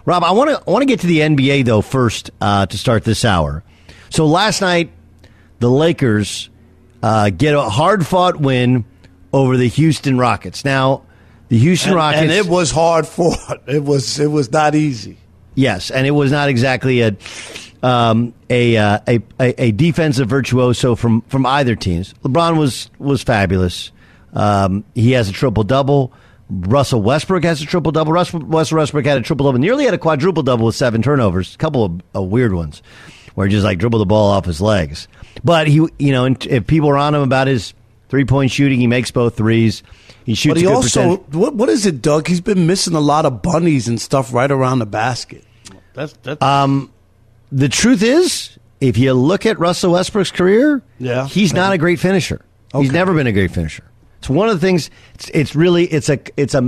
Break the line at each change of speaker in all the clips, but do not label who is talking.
Rob, I want to get to the NBA though first to start this hour. So last night, the Lakers get a hard-fought win over the Houston Rockets. Now, the Houston Rockets,
and it was hard fought. It was not easy.
Yes, and it was not exactly a defensive virtuoso from either teams. LeBron was fabulous. He has a triple-double. Russell Westbrook has a triple-double. Russell Westbrook had a triple-double. Nearly had a quadruple-double with 7 turnovers. A couple of weird ones where he just like dribbled the ball off his legs. But he, if people are on him about his three-point shooting, he makes both threes. He shoots. But he also,
what is it, Doug? He's been missing a lot of bunnies and stuff right around the basket. That's
the truth is, if you look at Russell Westbrook's career, he's not a great finisher. Okay. He's never been a great finisher. It's one of the things. The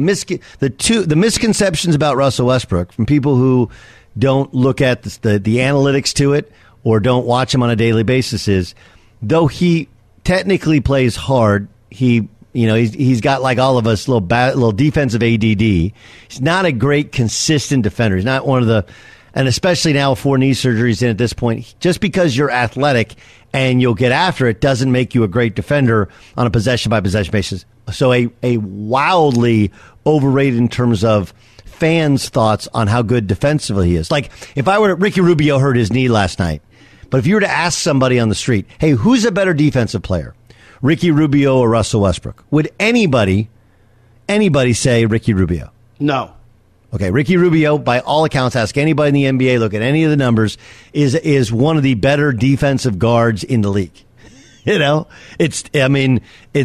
misconceptions about Russell Westbrook from people who don't look at the analytics to it or don't watch him on a daily basis is, though he technically plays hard, he's got, like all of us, little defensive ADD. He's not a great consistent defender. He's not one of the, and especially now with 4 knee surgeries in at this point, just because you're athletic and you'll get after it doesn't make you a great defender on a possession by possession basis. So a wildly overrated in terms of fans' thoughts on how good defensively he is. Like if Ricky Rubio hurt his knee last night, but if you were to ask somebody on the street, hey, who's a better defensive player, Ricky Rubio or Russell Westbrook? Would anybody say Ricky Rubio?
No.
Okay, Ricky Rubio, by all accounts, ask anybody in the NBA, look at any of the numbers, is one of the better defensive guards in the league. It's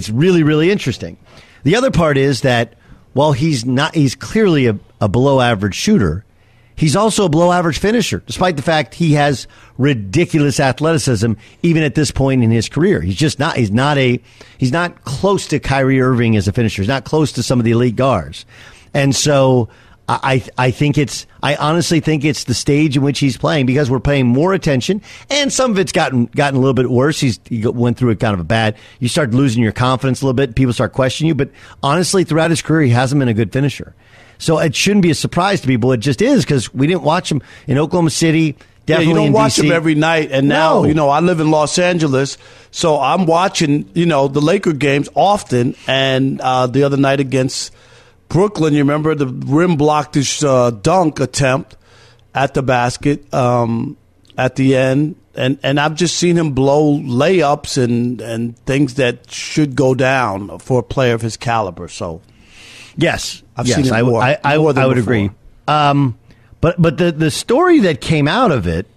really, really interesting. The other part is that while he's clearly a below average shooter, he's also a below average finisher, despite the fact he has ridiculous athleticism even at this point in his career. He's not close to Kyrie Irving as a finisher. He's not close to some of the elite guards. And so I honestly think it's the stage in which he's playing, because we're paying more attention, and some of it's gotten a little bit worse. He went through you start losing your confidence a little bit. People start questioning you. But honestly, throughout his career, he hasn't been a good finisher. So it shouldn't be a surprise to people. It just is, because we didn't watch him in Oklahoma City. Definitely
you don't
in
watch
DC.
him every night. And now, I live in Los Angeles, so I'm watching, the Laker games often. And the other night against Brooklyn, you remember the rim blocked his dunk attempt at the basket at the end. And I've just seen him blow layups and things that should go down for a player of his caliber. So,
yes,
I've seen it more.
I would agree. But the story that came out of it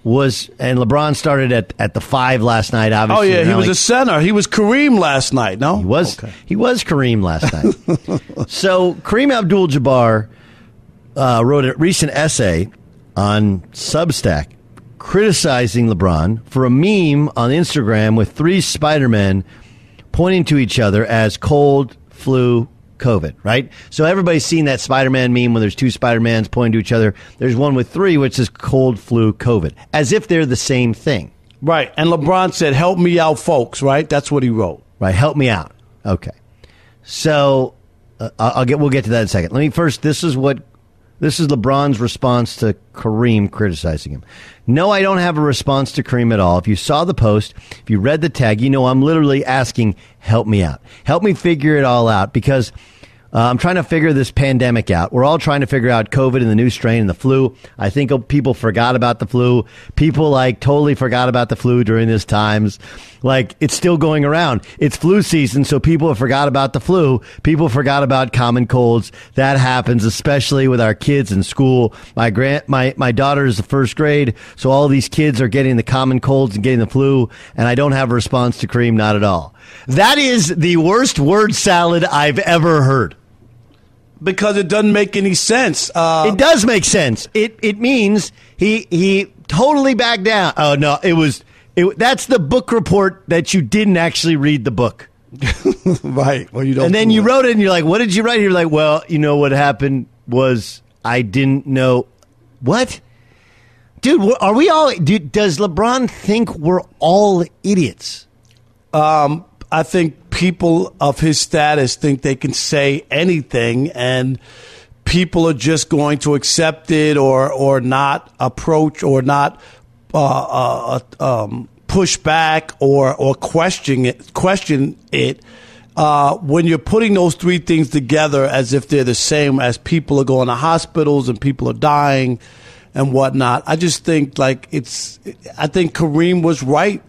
was, and LeBron started at the 5 last night, obviously.
Oh, yeah, he was a center. He was Kareem last night, no?
He was Kareem last night. So Kareem Abdul-Jabbar wrote a recent essay on Substack criticizing LeBron for a meme on Instagram with 3 Spider-Men pointing to each other as cold, flu, COVID, right? So everybody's seen that Spider-Man meme when there's 2 Spider-Mans pointing to each other. There's one with 3, which is cold, flu, COVID, as if they're the same thing.
Right. And LeBron said, "Help me out, folks," right? That's what he wrote.
Right. Help me out. Okay. So we'll get to that in a second. Let me first, this is LeBron's response to Kareem criticizing him. No, I don't have a response to Kareem at all. If you saw the post, if you read the tag, I'm literally asking, help me out. Help me figure it all out, because I'm trying to figure this pandemic out. We're all trying to figure out COVID and the new strain and the flu. I think people forgot about the flu. People totally forgot about the flu during these times. It's still going around. It's flu season, so people have forgot about the flu. People forgot about common colds. That happens, especially with our kids in school. My daughter is the 1st grade, so all these kids are getting the common colds and getting the flu, and I don't have a response to Kareem, not at all. That is the worst word salad I've ever heard.
Because it doesn't make any sense.
It does make sense. It means he totally backed down. Oh no, that's the book report that you didn't actually read the book.
Right. Well, you don't.
And then you wrote it, and you're like, "What did you write?" You're like, "Well, what happened was I didn't know." What, dude? Are we all? Does LeBron think we're all idiots?
I think people of his status think they can say anything, and people are just going to accept it or not approach or not push back or question it. When you're putting those three things together as if they're the same, as people are going to hospitals and people are dying and whatnot, I just think I think Kareem was right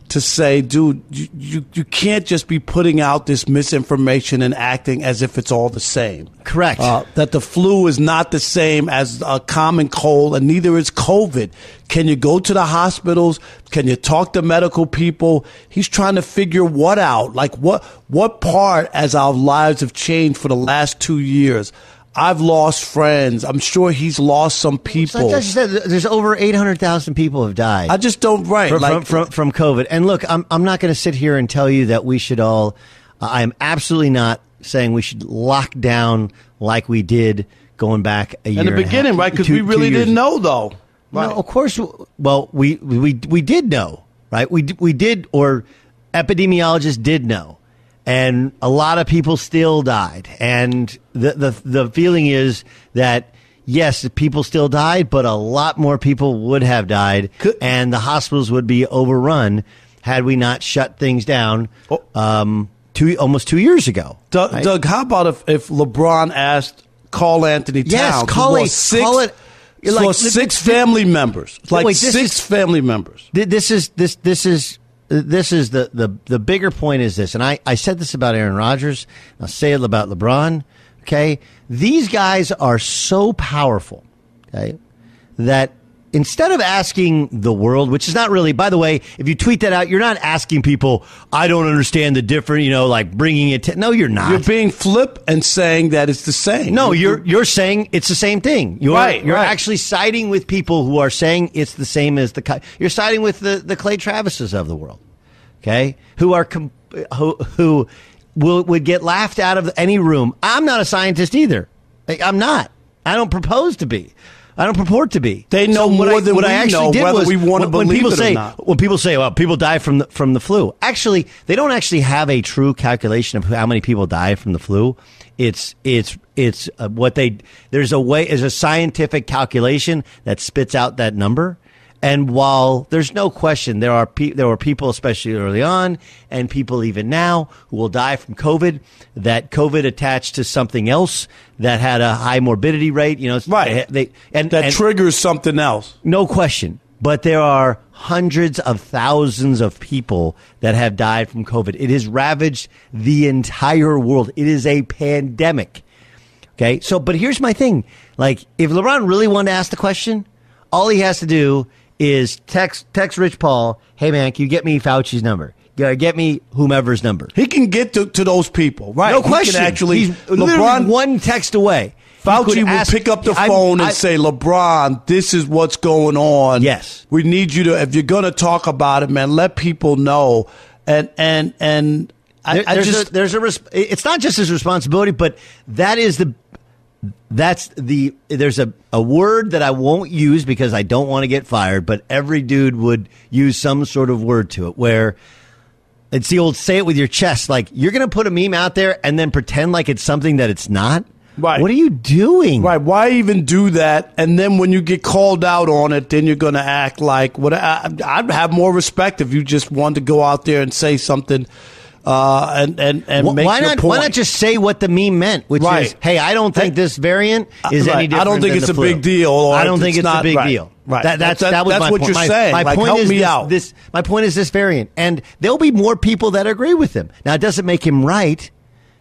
to say, dude, you can't just be putting out this misinformation and acting as if it's all the same.
Correct.
That the flu is not the same as a common cold, and neither is COVID. Can you go to the hospitals? Can you talk to medical people? He's trying to figure what out. Like what part, as our lives have changed for the last 2 years. I've lost friends. I'm sure he's lost some people.
Like I said, there's over 800,000 people have died.
I just don't
from COVID. And look, I'm not going to sit here and tell you that we should all. I am absolutely not saying we should lock down like we did going back a year
in the beginning, right? Because we really didn't know, though. Right.
No, of course. Well, we did know, right? We did, or epidemiologists did know. And a lot of people still died. And the feeling is that, yes, people still died, but a lot more people would have died. And the hospitals would be overrun had we not shut things down almost 2 years ago.
Doug, how about if LeBron asked Carl Anthony Towns?
Yes, call it.
Like six family members. Like six family members.
This is the bigger point is this, and I said this about Aaron Rodgers. I'll say it about LeBron. Okay, these guys are so powerful. Okay, that instead of asking the world, which is not really, by the way, if you tweet that out, you're not asking people, I don't understand the difference, like bringing it to, no, you're not.
You're being flip and saying that it's the same.
No, you're saying it's the same thing. You're actually siding with people who are saying it's the same as you're siding with the Clay Travises of the world, okay, who would get laughed out of any room. I'm not a scientist either. I'm not. I don't propose to be. I don't purport to be.
They know more than we know, whether we want to believe it or not.
When people say, well, people die from the flu, actually, they don't actually have a true calculation of how many people die from the flu. There's a scientific calculation that spits out that number. And while there's no question there were people, especially early on, and people even now, who will die from COVID, that COVID attached to something else that had a high morbidity rate,
right? And triggers something else.
No question. But there are hundreds of thousands of people that have died from COVID. It has ravaged the entire world. It is a pandemic. Okay. So, but here's my thing. Like, if LeBron really wanted to ask the question, all he has to do is text Rich Paul, hey, man, can you get me Fauci's number? Get me whomever's number.
He can get to those people, right?
No question.
He's
LeBron, one text away.
Fauci will pick up the phone and say, LeBron, this is what's going on.
Yes.
We need you to, if you're going to talk about it, man, let people know. It's
not just his responsibility, but there's a word that I won't use because I don't want to get fired, but every dude would use some sort of word to it, where it's the old say it with your chest. Like, you're going to put a meme out there and then pretend like it's something that it's not.
Right.
What are you doing?
Right. Why even do that? And then when you get called out on it, then you're going to act like what? I'd have more respect if you just wanted to go out there and say something. And make your point.
Why not just say what the meme meant, which is, hey, I don't think this variant is any different.
I don't think it's a big deal.
I don't think it's a big deal.
Right.
That was my
what
point.
You're saying.
My point
help
is
me out.
My point is this variant, and there'll be more people that agree with him. Now, it doesn't make him right.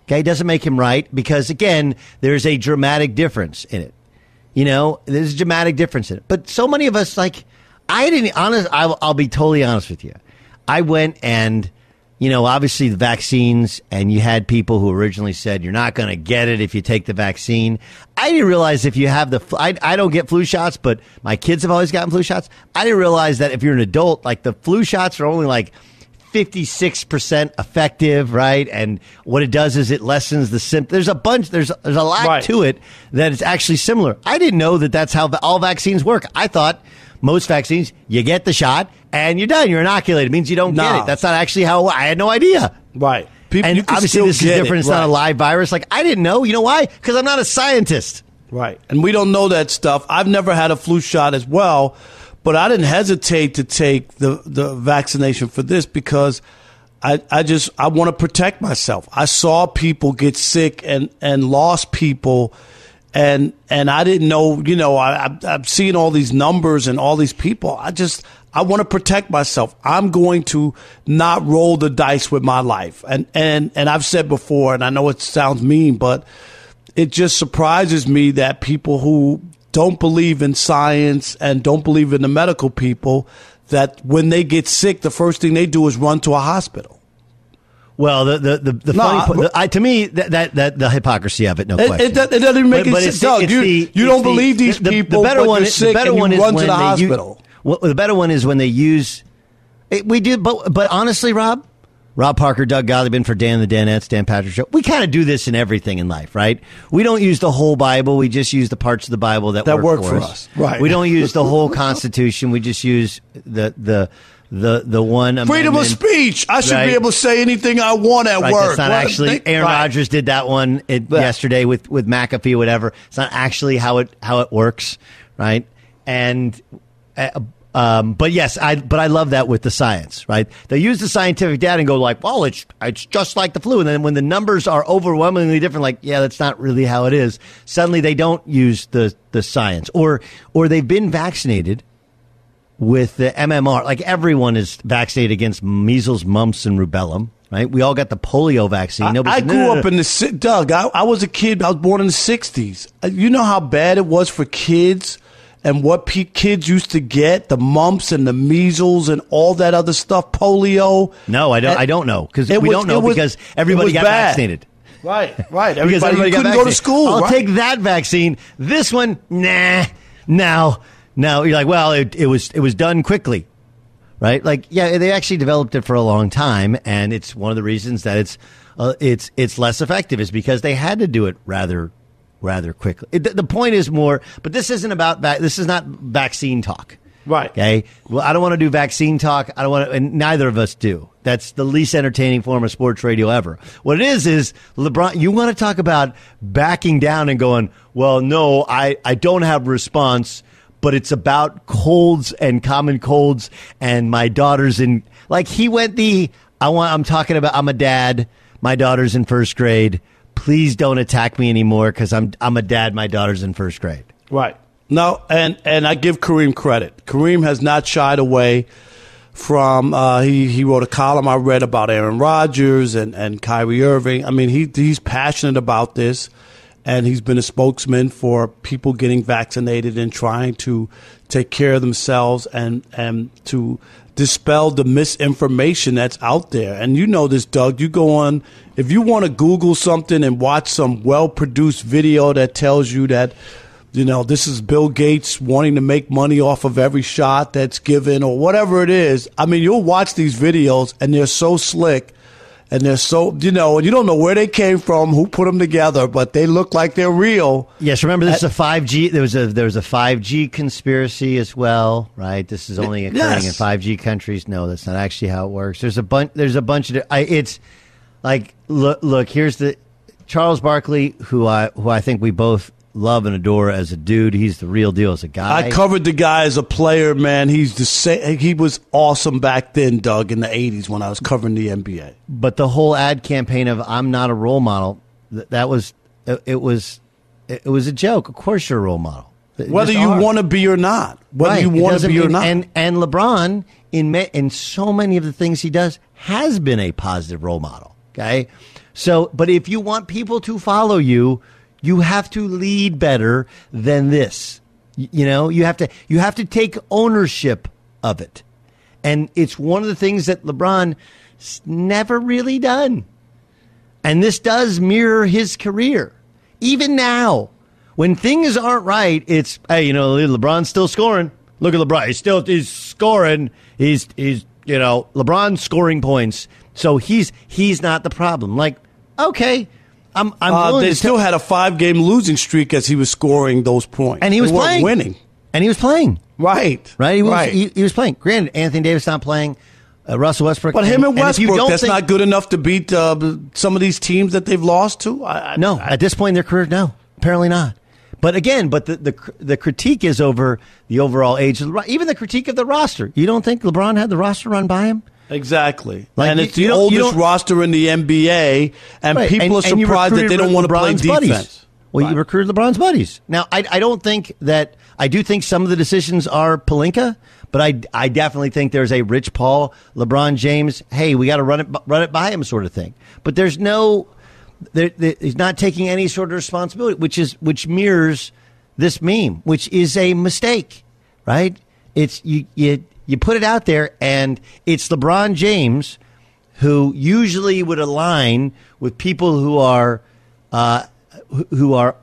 Okay, it doesn't make him right because, again, there's a dramatic difference in it. There's a dramatic difference in it. But so many of us, I'll be totally honest with you. I went and, obviously the vaccines, and you had people who originally said you're not going to get it if you take the vaccine. I didn't realize if you have I don't get flu shots, but my kids have always gotten flu shots. I didn't realize that if you're an adult, the flu shots are only 56% effective, right? And what it does is it lessens the symptoms. There's a lot to it that is actually similar. I didn't know that that's how all vaccines work. I thought most vaccines, you get the shot and you're done. You're inoculated. It means you don't get it. That's not actually how. I had no idea.
Right.
And obviously this is different. It's not a live virus. I didn't know. You know why? Because I'm not a scientist.
Right. And we don't know that stuff. I've never had a flu shot as well, but I didn't hesitate to take the vaccination for this because I want to protect myself. I saw people get sick and lost people, and I didn't know, I've seen all these numbers and all these people. I want to protect myself. I'm going to not roll the dice with my life. And I've said before, and I know it sounds mean, but it just surprises me that people who don't believe in science and don't believe in the medical people, that when they get sick, the first thing they do is run to a hospital.
Well, the funny point, to me, that the hypocrisy of it, no question.
It doesn't even make sense. Doug, you don't believe these people, but you're sick and you run to the hospital.
The better one is when they use. We do, but honestly, Rob Parker, Doug Gottlieb, for Dan the Danettes, Dan Patrick Show. We kind of do this in everything in life, right? We don't use the whole Bible. We just use the parts of the Bible that work for us.
Right.
We don't use the whole Constitution. We just use the one
freedom of speech. I should be able to say anything I want at work.
That's not actually. Aaron Rodgers did that one yesterday with McAfee, whatever. It's not actually how it works, right? And. But yes, I love that with the science, right? They use the scientific data and go like, well, it's just like the flu. And then when the numbers are overwhelmingly different, like, yeah, that's not really how it is. Suddenly they don't use the science, or they've been vaccinated with the MMR. Like everyone is vaccinated against measles, mumps, and rubella. Right? We all got the polio vaccine.
I grew up in the Doug. I was a kid. I was born in the 60s. You know how bad it was for kids. And what kids used to get, the mumps and the measles and all that other stuff, polio.
No, I don't know because because everybody got vaccinated.
Right. Everybody couldn't go to school.
I'll take that vaccine. This one, nah. Now you're like, well, it was done quickly, right? Like, yeah, they actually developed it for a long time, and it's one of the reasons that it's less effective is because they had to do it rather quickly. The point is more, but this isn't about this is not vaccine talk.
Right.
Okay. Well, I don't want to do vaccine talk. I don't want to, and neither of us do. That's the least entertaining form of sports radio ever. What it is LeBron, you want to talk about backing down and going, well, no, I don't have response, but it's about colds and common colds and my daughter's in, like he went I'm talking about, I'm a dad, my daughter's in first grade. Please don't attack me anymore because I'm a dad. My daughter's in first grade.
Right. No, and I give Kareem credit. Kareem has not shied away from. He wrote a column I read about Aaron Rodgers and Kyrie Irving. I mean, he's passionate about this, and he's been a spokesman for people getting vaccinated and trying to take care of themselves and to dispel the misinformation that's out there. And you know this, Doug. You go on, if you want to Google something and watch some well-produced video that tells you that, this is Bill Gates wanting to make money off of every shot that's given or whatever it is. I mean, you'll watch these videos and they're so slick and they're so, and you don't know where they came from, who put them together, but they look like they're real.
Yes, remember this is a 5G. There was a 5G conspiracy as well, right? This is only occurring in 5G countries. No, that's not actually how it works. There's a bunch of it's like look. Here's the Charles Barkley, who I think we both love and adore as a dude. He's the real deal as a guy.
I covered the guy as a player, man. He's the same. He was awesome back then, Doug, in the 80s when I was covering the NBA.
But the whole ad campaign of "I'm not a role model," that was it was a joke. Of course, you're a role model.
Whether you want to be or not. Whether you want to be or not.
And LeBron, in so many of the things he does, has been a positive role model. Okay, but if you want people to follow you, you have to lead better than this. You have to take ownership of it. And it's one of the things that LeBron's never really done. And this does mirror his career. Even now, when things aren't right, it's, hey, LeBron's still scoring. Look at LeBron. He's scoring. He's LeBron's scoring points. So he's not the problem. Like, okay,
they still had a 5-game losing streak as he was scoring those points.
And he was playing.
Winning.
And he was playing.
Right.
He was playing. Granted, Anthony Davis not playing. Russell Westbrook.
But him and Westbrook, that's not good enough to beat some of these teams that they've lost to?
No. At this point in their career, no. Apparently not. But again, the critique is over the overall age of even the critique of the roster. You don't think LeBron had the roster run by him?
Exactly. And it's the oldest roster in the NBA, and people are surprised that they don't want to play defense.
Buddies. Well, you recruited LeBron's buddies. Now, I don't think that – I do think some of the decisions are Pelinka, but I definitely think there's a Rich Paul, LeBron James, hey, we got to run it by him sort of thing. But there's no – he's not taking any sort of responsibility, which mirrors this meme, which is a mistake, right? It's you put it out there, and it's LeBron James who usually would align with people who are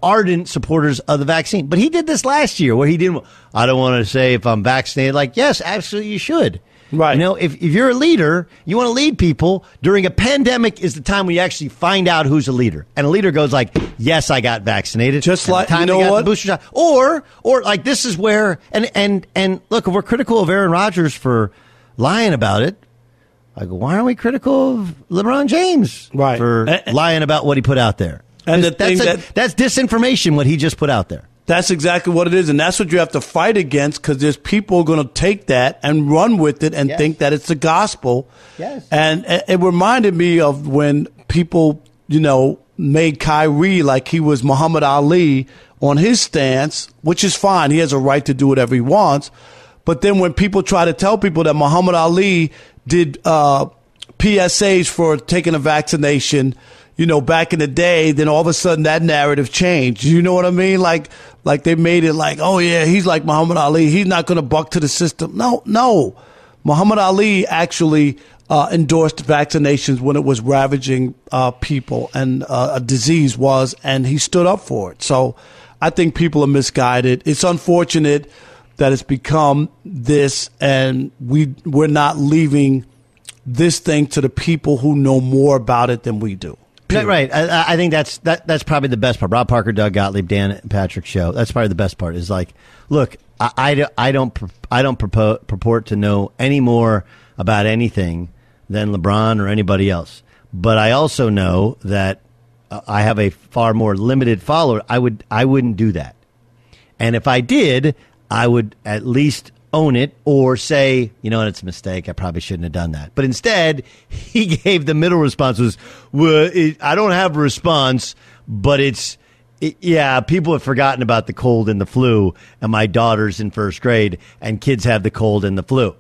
ardent supporters of the vaccine. But he did this last year where he didn't. I don't want to say if I'm vaccinated. Like, yes, absolutely, you should.
Right.
You know, if you're a leader, you want to lead people. During a pandemic is the time when you actually find out who's a leader. And a leader goes like, yes, I got vaccinated.
Just like,
time
you know what?
The booster shot. Or like this is where, and look, if we're critical of Aaron Rodgers for lying about it, like, why aren't we critical of LeBron James for lying about what he put out there?
And
that's disinformation, what he just put out there.
That's exactly what it is. And that's what you have to fight against, because there's people going to take that and run with it and think that it's the gospel.
Yes.
And it reminded me of when people, made Kyrie like he was Muhammad Ali on his stance, which is fine. He has a right to do whatever he wants. But then when people try to tell people that Muhammad Ali did PSAs for taking a vaccination, back in the day, then all of a sudden that narrative changed. You know what I mean? Like they made it like, oh yeah, he's like Muhammad Ali. He's not going to buck to the system. No. Muhammad Ali actually endorsed vaccinations when it was ravaging people and a disease was, and he stood up for it. So I think people are misguided. It's unfortunate that it's become this, and we're not leaving this thing to the people who know more about it than we do.
Right. I think that's probably the best part. Rob Parker, Doug Gottlieb, Dan and Patrick show. That's probably the best part. Is like, look, I don't purport to know any more about anything than LeBron or anybody else. But I also know that I have a far more limited follower. I wouldn't do that. And if I did, I would at least own it or say, it's a mistake. I probably shouldn't have done that. But instead, he gave the middle response was, well, I don't have a response, but people have forgotten about the cold and the flu, and my daughter's in first grade, and kids have the cold and the flu.